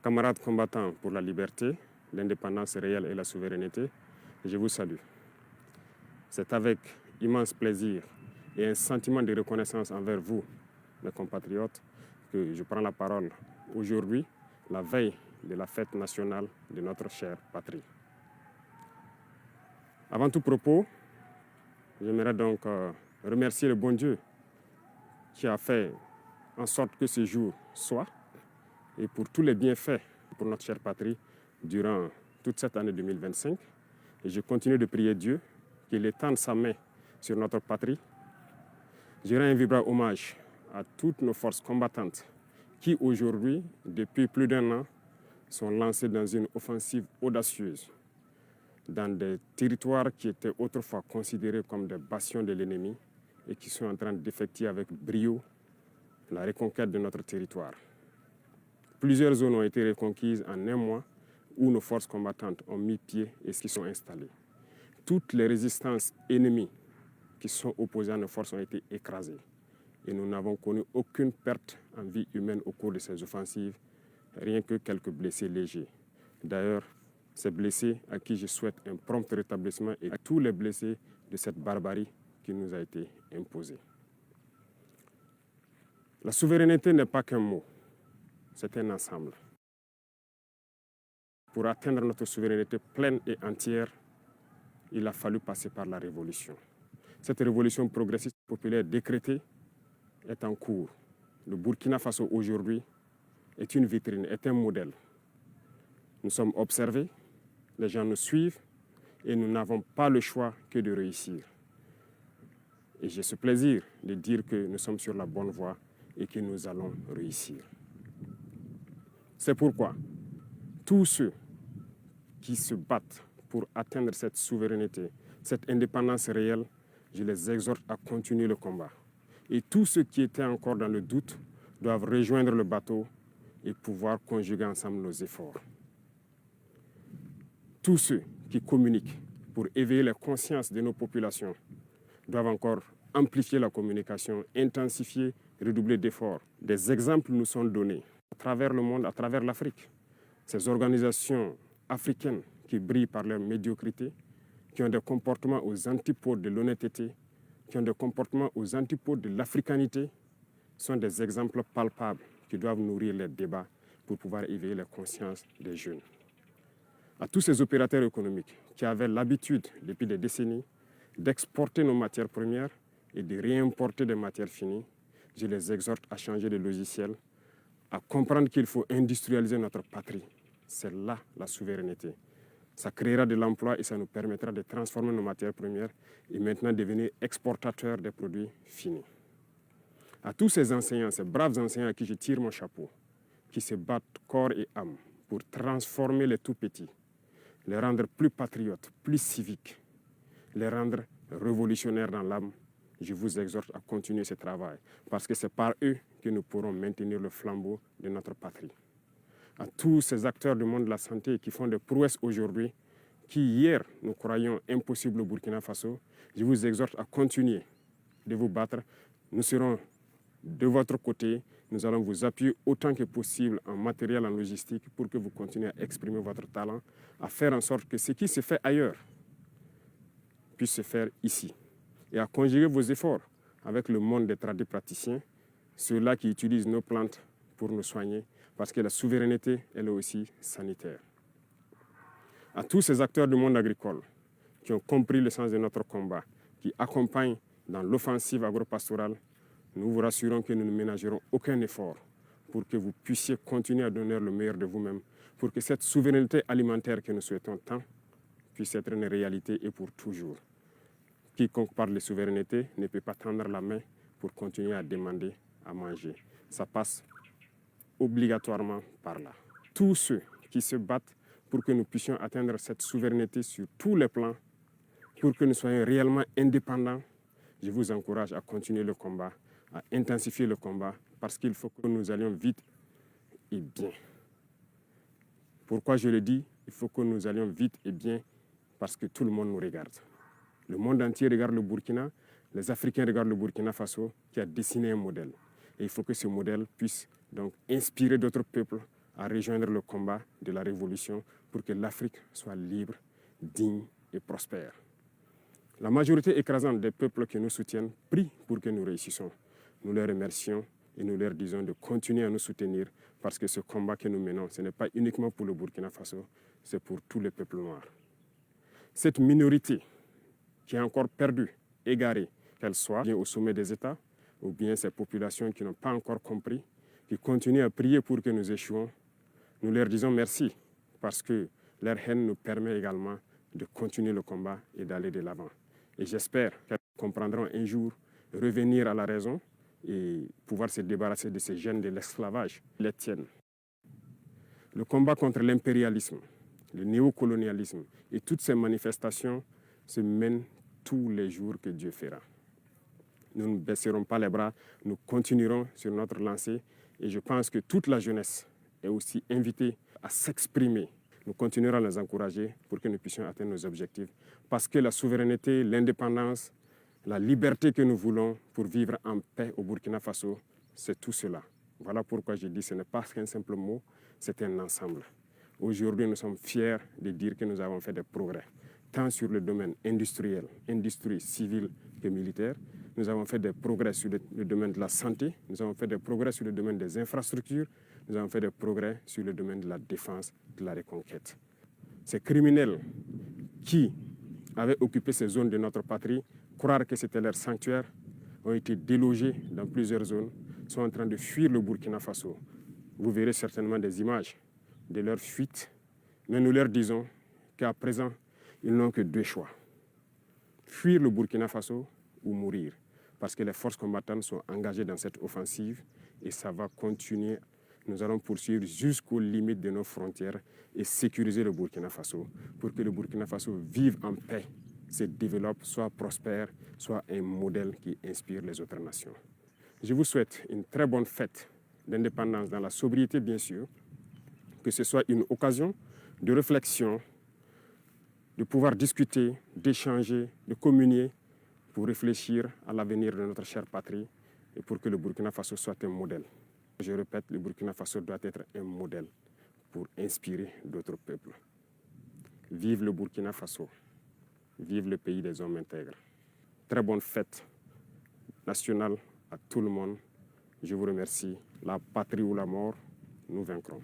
Camarades combattants pour la liberté, l'indépendance réelle et la souveraineté, je vous salue. C'est avec immense plaisir et un sentiment de reconnaissance envers vous, mes compatriotes, que je prends la parole aujourd'hui, la veille de la fête nationale de notre chère patrie. Avant tout propos, j'aimerais donc remercier le bon Dieu qui a fait en sorte que ce jour soit et pour tous les bienfaits pour notre chère patrie durant toute cette année 2025. Et je continue de prier Dieu qu'il étende sa main sur notre patrie. Je rends un vibrant hommage à toutes nos forces combattantes qui aujourd'hui, depuis plus d'un an, sont lancées dans une offensive audacieuse dans des territoires qui étaient autrefois considérés comme des bastions de l'ennemi et qui sont en train d'effectuer avec brio la reconquête de notre territoire. Plusieurs zones ont été reconquises en un mois où nos forces combattantes ont mis pied et s'y sont installées. Toutes les résistances ennemies qui sont opposées à nos forces ont été écrasées. Et nous n'avons connu aucune perte en vie humaine au cours de ces offensives, rien que quelques blessés légers. D'ailleurs, ces blessés à qui je souhaite un prompt rétablissement et à tous les blessés de cette barbarie qui nous a été imposée. La souveraineté n'est pas qu'un mot, c'est un ensemble. Pour atteindre notre souveraineté pleine et entière, il a fallu passer par la révolution. Cette révolution progressiste populaire décrétée est en cours. Le Burkina Faso aujourd'hui est une vitrine, est un modèle. Nous sommes observés, les gens nous suivent et nous n'avons pas le choix que de réussir. Et j'ai ce plaisir de dire que nous sommes sur la bonne voie et que nous allons réussir. C'est pourquoi tous ceux qui se battent pour atteindre cette souveraineté, cette indépendance réelle, je les exhorte à continuer le combat. Et tous ceux qui étaient encore dans le doute doivent rejoindre le bateau et pouvoir conjuguer ensemble nos efforts. Tous ceux qui communiquent pour éveiller la conscience de nos populations doivent encore amplifier la communication, intensifier, redoubler d'efforts. Des exemples nous sont donnés à travers le monde, à travers l'Afrique. Ces organisations africaines qui brillent par leur médiocrité, qui ont des comportements aux antipodes de l'honnêteté, qui ont des comportements aux antipodes de l'africanité, sont des exemples palpables qui doivent nourrir les débats pour pouvoir éveiller la conscience des jeunes. À tous ces opérateurs économiques qui avaient l'habitude, depuis des décennies, d'exporter nos matières premières et de réimporter des matières finies, je les exhorte à changer de logiciel, à comprendre qu'il faut industrialiser notre patrie. C'est là la souveraineté. Ça créera de l'emploi et ça nous permettra de transformer nos matières premières et maintenant devenir exportateurs des produits finis. À tous ces enseignants, ces braves enseignants à qui je tire mon chapeau, qui se battent corps et âme pour transformer les tout-petits, les rendre plus patriotes, plus civiques, les rendre révolutionnaires dans l'âme, je vous exhorte à continuer ce travail parce que c'est par eux que nous pourrons maintenir le flambeau de notre patrie. À tous ces acteurs du monde de la santé qui font des prouesses aujourd'hui, qui hier nous croyions impossibles au Burkina Faso, je vous exhorte à continuer de vous battre. Nous serons de votre côté, nous allons vous appuyer autant que possible en matériel, en logistique, pour que vous continuez à exprimer votre talent, à faire en sorte que ce qui se fait ailleurs puisse se faire ici. Et à conjuguer vos efforts avec le monde des tradipraticiens, ceux-là qui utilisent nos plantes pour nous soigner, parce que la souveraineté, elle est aussi sanitaire. À tous ces acteurs du monde agricole qui ont compris le sens de notre combat, qui accompagnent dans l'offensive agropastorale, nous vous rassurons que nous ne ménagerons aucun effort pour que vous puissiez continuer à donner le meilleur de vous-même, pour que cette souveraineté alimentaire que nous souhaitons tant puisse être une réalité et pour toujours. Quiconque parle de souveraineté ne peut pas tendre la main pour continuer à demander à manger. Ça passe obligatoirement par là. Tous ceux qui se battent pour que nous puissions atteindre cette souveraineté sur tous les plans, pour que nous soyons réellement indépendants, je vous encourage à continuer le combat, à intensifier le combat, parce qu'il faut que nous allions vite et bien. Pourquoi je le dis? Il faut que nous allions vite et bien, parce que tout le monde nous regarde. Le monde entier regarde le Burkina, les Africains regardent le Burkina Faso qui a dessiné un modèle. Et il faut que ce modèle puisse donc inspirer d'autres peuples à rejoindre le combat de la révolution pour que l'Afrique soit libre, digne et prospère. La majorité écrasante des peuples qui nous soutiennent prie pour que nous réussissions. Nous les remercions et nous leur disons de continuer à nous soutenir parce que ce combat que nous menons, ce n'est pas uniquement pour le Burkina Faso, c'est pour tous les peuples noirs. Cette minorité qui est encore perdue, égarée, qu'elle soit bien au sommet des États, ou bien ces populations qui n'ont pas encore compris, qui continuent à prier pour que nous échouons, nous leur disons merci parce que leur haine nous permet également de continuer le combat et d'aller de l'avant. Et j'espère qu'elles comprendront un jour revenir à la raison et pouvoir se débarrasser de ces gènes de l'esclavage qui les tiennent. Le combat contre l'impérialisme, le néocolonialisme et toutes ces manifestations se mènent tous les jours que Dieu fera. Nous ne baisserons pas les bras, nous continuerons sur notre lancée et je pense que toute la jeunesse est aussi invitée à s'exprimer. Nous continuerons à les encourager pour que nous puissions atteindre nos objectifs parce que la souveraineté, l'indépendance, la liberté que nous voulons pour vivre en paix au Burkina Faso, c'est tout cela. Voilà pourquoi je dis que ce n'est pas qu'un simple mot, c'est un ensemble. Aujourd'hui, nous sommes fiers de dire que nous avons fait des progrès, tant sur le domaine industriel, industrie civile que militaire. Nous avons fait des progrès sur le domaine de la santé, nous avons fait des progrès sur le domaine des infrastructures, nous avons fait des progrès sur le domaine de la défense, de la reconquête. Ces criminels qui avaient occupé ces zones de notre patrie, croire que c'était leur sanctuaire, ont été délogés dans plusieurs zones, sont en train de fuir le Burkina Faso. Vous verrez certainement des images de leur fuite, mais nous leur disons qu'à présent, ils n'ont que deux choix. Fuir le Burkina Faso ou mourir, parce que les forces combattantes sont engagées dans cette offensive et ça va continuer. Nous allons poursuivre jusqu'aux limites de nos frontières et sécuriser le Burkina Faso pour que le Burkina Faso vive en paix, se développe, soit prospère, soit un modèle qui inspire les autres nations. Je vous souhaite une très bonne fête d'indépendance dans la sobriété, bien sûr, que ce soit une occasion de réflexion, de pouvoir discuter, d'échanger, de communier pour réfléchir à l'avenir de notre chère patrie et pour que le Burkina Faso soit un modèle. Je répète, le Burkina Faso doit être un modèle pour inspirer d'autres peuples. Vive le Burkina Faso, vive le pays des hommes intègres. Très bonne fête nationale à tout le monde. Je vous remercie. La patrie ou la mort, nous vaincrons.